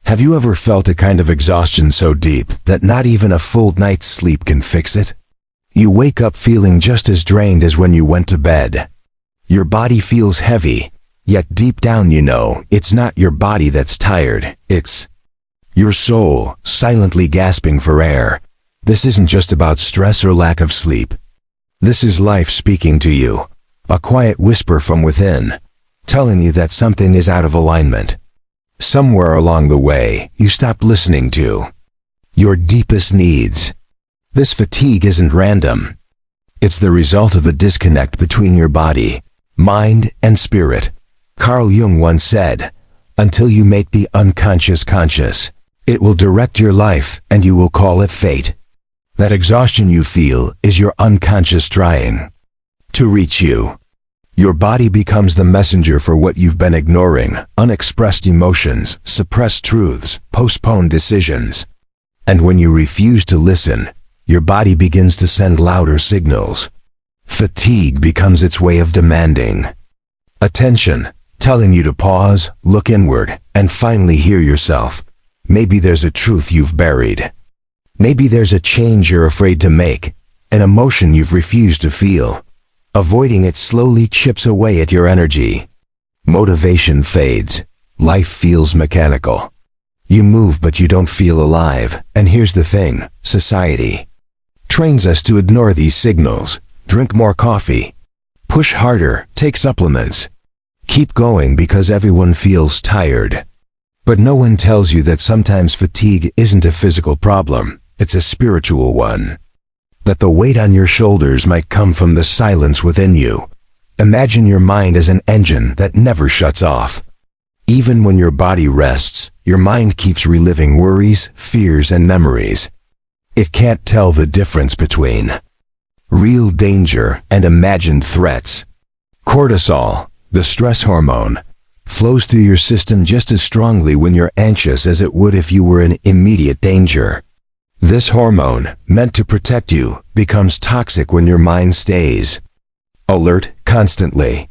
Have you ever felt a kind of exhaustion so deep that not even a full night's sleep can fix it? You wake up feeling just as drained as when you went to bed. Your body feels heavy, yet deep down you know it's not your body that's tired, it's your soul silently gasping for air. This isn't just about stress or lack of sleep. This is life speaking to you, a quiet whisper from within, telling you that something is out of alignment. Somewhere along the way, you stopped listening to your deepest needs. This fatigue isn't random. It's the result of the disconnect between your body, mind, and spirit. Carl Jung once said, "Until you make the unconscious conscious, it will direct your life and you will call it fate." That exhaustion you feel is your unconscious trying to reach you. Your body becomes the messenger for what you've been ignoring: unexpressed emotions, suppressed truths, postponed decisions. And when you refuse to listen, your body begins to send louder signals. Fatigue becomes its way of demanding attention, telling you to pause, look inward, and finally hear yourself. Maybe there's a truth you've buried. Maybe there's a change you're afraid to make, an emotion you've refused to feel. Avoiding it slowly chips away at your energy. Motivation fades. Life feels mechanical. You move but you don't feel alive. And here's the thing, society trains us to ignore these signals. Drink more coffee. Push harder, take supplements. Keep going because everyone feels tired. But no one tells you that sometimes fatigue isn't a physical problem, it's a spiritual one. That the weight on your shoulders might come from the silence within you. Imagine your mind as an engine that never shuts off. Even when your body rests, your mind keeps reliving worries, fears, and memories. It can't tell the difference between real danger and imagined threats. Cortisol, the stress hormone, flows through your system just as strongly when you're anxious as it would if you were in immediate danger. This hormone, meant to protect you, becomes toxic when your mind stays alert constantly.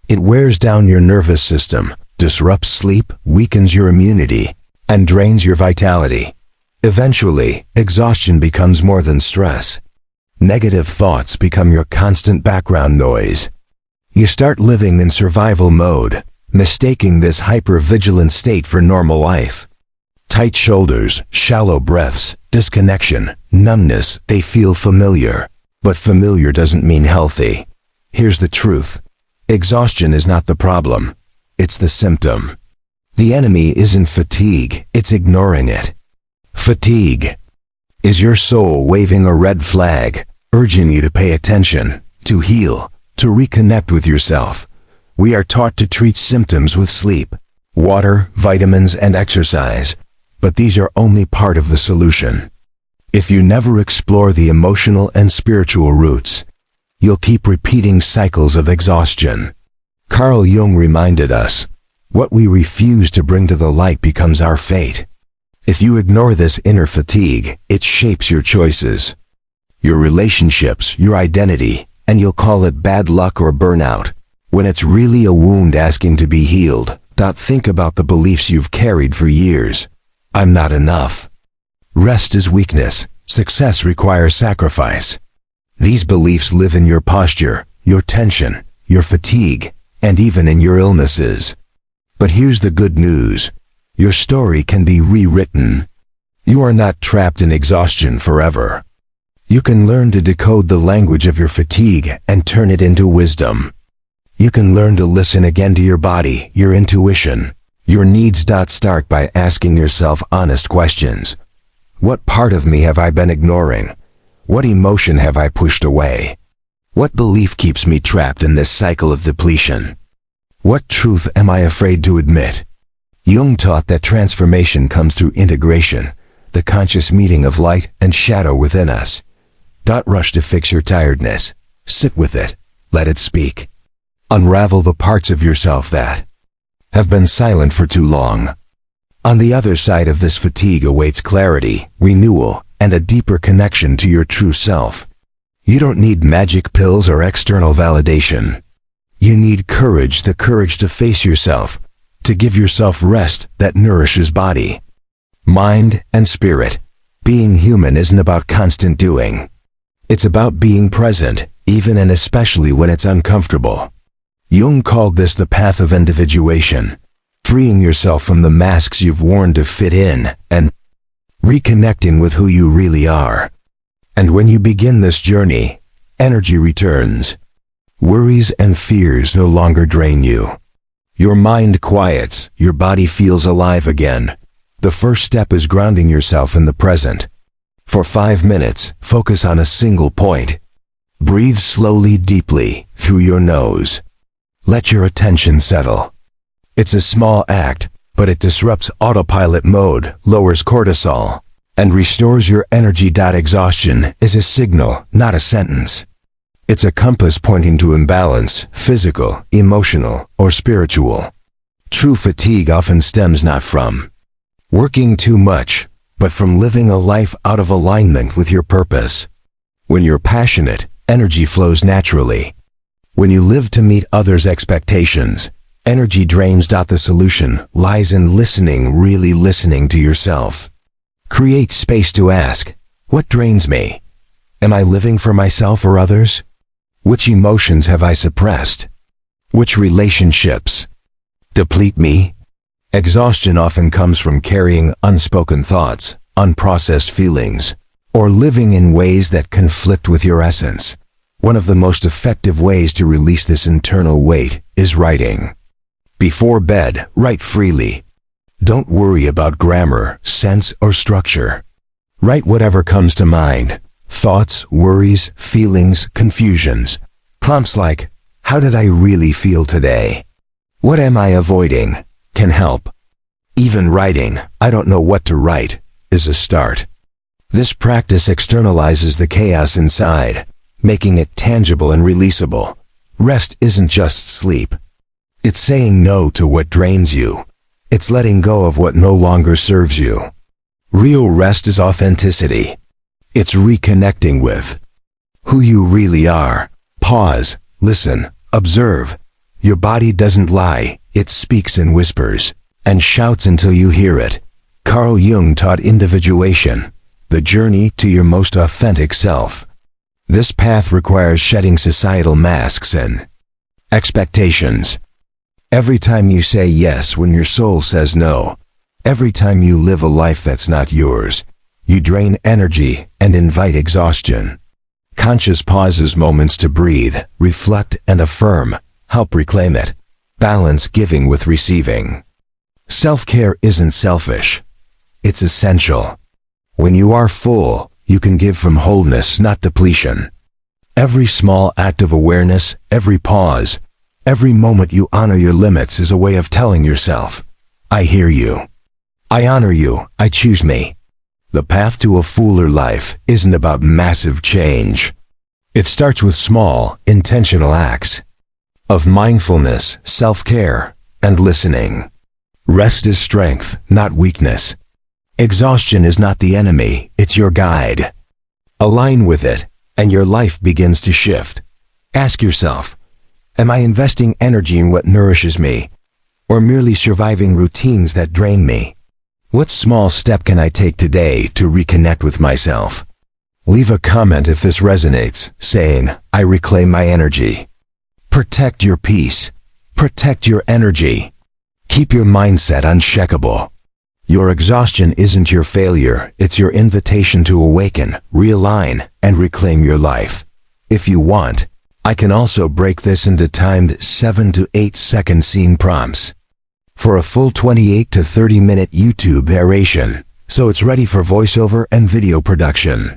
It wears down your nervous system, disrupts sleep, weakens your immunity, and drains your vitality. Eventually, exhaustion becomes more than stress. Negative thoughts become your constant background noise. You start living in survival mode, mistaking this hyper-vigilant state for normal life. Tight shoulders, shallow breaths, disconnection, numbness, they feel familiar. But familiar doesn't mean healthy. Here's the truth. Exhaustion is not the problem. It's the symptom. The enemy isn't fatigue, it's ignoring it. Fatigue is your soul waving a red flag, urging you to pay attention, to heal, to reconnect with yourself. We are taught to treat symptoms with sleep, water, vitamins, and exercise, but these are only part of the solution. If you never explore the emotional and spiritual roots, you'll keep repeating cycles of exhaustion. Carl Jung reminded us, what we refuse to bring to the light becomes our fate. If you ignore this inner fatigue, it shapes your choices, your relationships, your identity, and you'll call it bad luck or burnout, when it's really a wound asking to be healed. Think about the beliefs you've carried for years. I'm not enough. Rest is weakness. Success requires sacrifice. These beliefs live in your posture, your tension, your fatigue, and even in your illnesses. But here's the good news. Your story can be rewritten. You are not trapped in exhaustion forever. You can learn to decode the language of your fatigue and turn it into wisdom. You can learn to listen again to your body, your intuition, your needs. Start by asking yourself honest questions. What part of me have I been ignoring? What emotion have I pushed away? What belief keeps me trapped in this cycle of depletion? What truth am I afraid to admit? Jung taught that transformation comes through integration, the conscious meeting of light and shadow within us. Don't rush to fix your tiredness. Sit with it. Let it speak. Unravel the parts of yourself that have been silent for too long. On the other side of this fatigue awaits clarity, renewal, and a deeper connection to your true self. You don't need magic pills or external validation. You need courage, the courage to face yourself, to give yourself rest that nourishes body, mind, and spirit. Being human isn't about constant doing. It's about being present, even and especially when it's uncomfortable. Jung called this the path of individuation, freeing yourself from the masks you've worn to fit in, and reconnecting with who you really are. And when you begin this journey, energy returns. Worries and fears no longer drain you. Your mind quiets, your body feels alive again. The first step is grounding yourself in the present. For 5 minutes, focus on a single point. Breathe slowly, deeply, through your nose. Let your attention settle. It's a small act, but it disrupts autopilot mode, lowers cortisol, and restores your energy. Exhaustion is a signal, not a sentence. It's a compass pointing to imbalance, physical, emotional, or spiritual. True fatigue often stems not from working too much, but from living a life out of alignment with your purpose. When you're passionate, energy flows naturally. When you live to meet others' expectations, energy drains. The solution lies in listening, really listening to yourself. Create space to ask, what drains me? Am I living for myself or others? Which emotions have I suppressed? Which relationships deplete me? Exhaustion often comes from carrying unspoken thoughts, unprocessed feelings, or living in ways that conflict with your essence. One of the most effective ways to release this internal weight is writing. Before bed, write freely. Don't worry about grammar, sense, or structure. Write whatever comes to mind. Thoughts, worries, feelings, confusions. Prompts like, how did I really feel today? What am I avoiding? Can help. Even writing, I don't know what to write, is a start. This practice externalizes the chaos inside, making it tangible and releasable. Rest isn't just sleep. It's saying no to what drains you. It's letting go of what no longer serves you. Real rest is authenticity. It's reconnecting with who you really are. Pause, listen, observe. Your body doesn't lie, it speaks in whispers, and shouts until you hear it. Carl Jung taught individuation, the journey to your most authentic self. This path requires shedding societal masks and expectations. Every time you say yes when your soul says no, every time you live a life that's not yours, you drain energy and invite exhaustion. Conscious pauses, moments to breathe, reflect, and affirm, help reclaim it. Balance giving with receiving. Self-care isn't selfish. It's essential. When you are full, you can give from wholeness, not depletion. Every small act of awareness, every pause, every moment you honor your limits is a way of telling yourself, I hear you. I honor you. I choose me. The path to a fuller life isn't about massive change. It starts with small, intentional acts of mindfulness, self-care, and listening. Rest is strength, not weakness. Exhaustion is not the enemy, it's your guide. Align with it, and your life begins to shift. Ask yourself, am I investing energy in what nourishes me, or merely surviving routines that drain me? What small step can I take today to reconnect with myself? Leave a comment if this resonates, saying, I reclaim my energy. Protect your peace. Protect your energy. Keep your mindset unshakable. Your exhaustion isn't your failure, it's your invitation to awaken, realign, and reclaim your life. If you want, I can also break this into timed 7 to 8 second scene prompts for a full 28 to 30 minute YouTube narration, so it's ready for voiceover and video production.